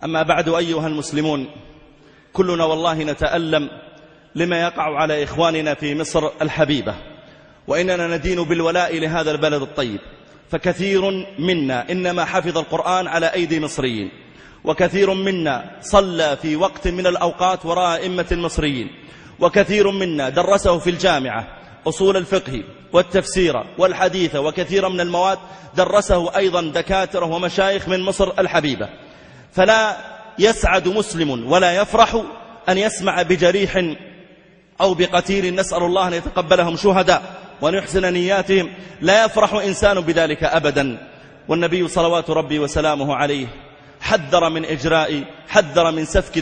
أما بعد أيها المسلمون، كلنا والله نتألم لما يقع على إخواننا في مصر الحبيبة، وإننا ندين بالولاء لهذا البلد الطيب، فكثير منا إنما حفظ القرآن على أيدي مصريين، وكثير منا صلى في وقت من الأوقات وراء أئمة المصريين، وكثير منا درسه في الجامعة أصول الفقه والتفسير والحديث، وكثير من المواد درسه أيضا دكاترة ومشايخ من مصر الحبيبة. فلا يسعد مسلم ولا يفرح أن يسمع بجريح أو بقتيل، نسأل الله أن يتقبلهم شهداء وأن يحسن نياتهم، لا يفرح إنسان بذلك أبدا. والنبي صلوات ربي وسلامه عليه حذر من سفك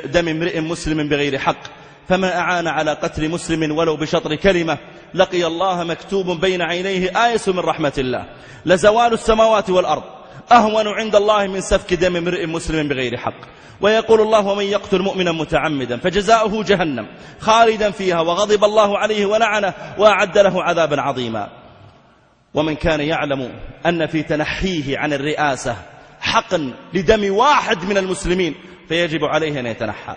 دم امرئ مسلم بغير حق، فما أعان على قتل مسلم ولو بشطر كلمة لقي الله مكتوب بين عينيه آيس من رحمة الله، لزوال السماوات والأرض أهون عند الله من سفك دم امرئ مسلم بغير حق. ويقول الله: ومن يقتل مؤمنا متعمدا فجزاؤه جهنم خالدا فيها وغضب الله عليه ولعنه وأعد له عذابا عظيما. ومن كان يعلم أن في تنحيه عن الرئاسة حقا لدم واحد من المسلمين فيجب عليه أن يتنحى.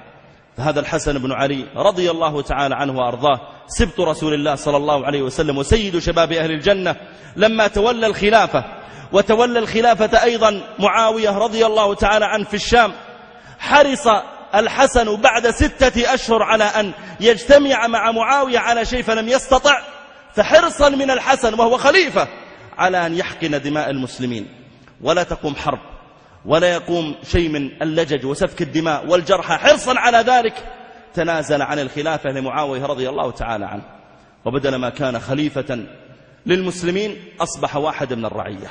فهذا الحسن بن علي رضي الله تعالى عنه وأرضاه، سبط رسول الله صلى الله عليه وسلم وسيد شباب أهل الجنة، لما تولى الخلافة وتولى الخلافة أيضا معاوية رضي الله تعالى عنه في الشام، حرص الحسن بعد 6 أشهر على أن يجتمع مع معاوية على شيء فلم يستطع، فحرصا من الحسن وهو خليفة على أن يحقن دماء المسلمين ولا تقوم حرب ولا يقوم شيء من اللجج وسفك الدماء والجرحى، حرصا على ذلك تنازل عن الخلافة لمعاوية رضي الله تعالى عنه، وبدل ما كان خليفة للمسلمين أصبح واحد من الرعية،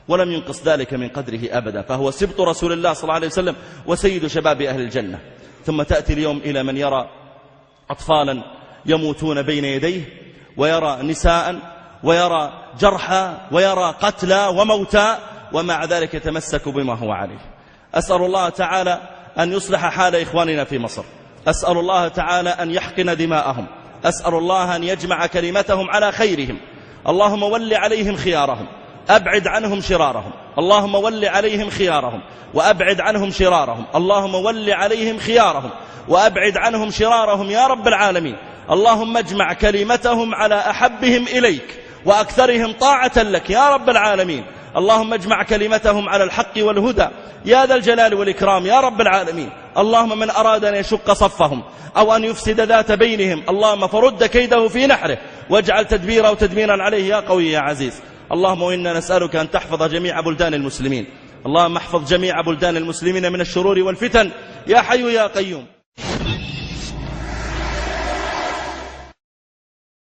ولم ينقص ذلك من قدره أبدا، فهو سبط رسول الله صلى الله عليه وسلم وسيد شباب أهل الجنة. ثم تأتي اليوم إلى من يرى أطفالا يموتون بين يديه، ويرى نساء، ويرى جرحى، ويرى قتلى وموتى، ومع ذلك يتمسك بما هو عليه. أسأل الله تعالى أن يصلح حال إخواننا في مصر، أسأل الله تعالى أن يحقن دماءهم، أسأل الله أن يجمع كلمتهم على خيرهم. اللهم ول عليهم خيارهم، أبعد عنهم شرارهم. اللهم ول عليهم خيارهم وأبعد عنهم شرارهم. اللهم ول عليهم خيارهم وأبعد عنهم شرارهم يا رب العالمين. اللهم اجمع كلمتهم على أحبهم إليك وأكثرهم طاعة لك يا رب العالمين. اللهم اجمع كلمتهم على الحق والهدى يا ذا الجلال والإكرام يا رب العالمين. اللهم من أراد أن يشق صفهم أو أن يفسد ذات بينهم، اللهم فرد كيده في نحره واجعل تدبيره تدميرا عليه يا قوي يا عزيز. اللهم إنا نسألك أن تحفظ جميع بلدان المسلمين، اللهم احفظ جميع بلدان المسلمين من الشرور والفتن يا حي يا قيوم.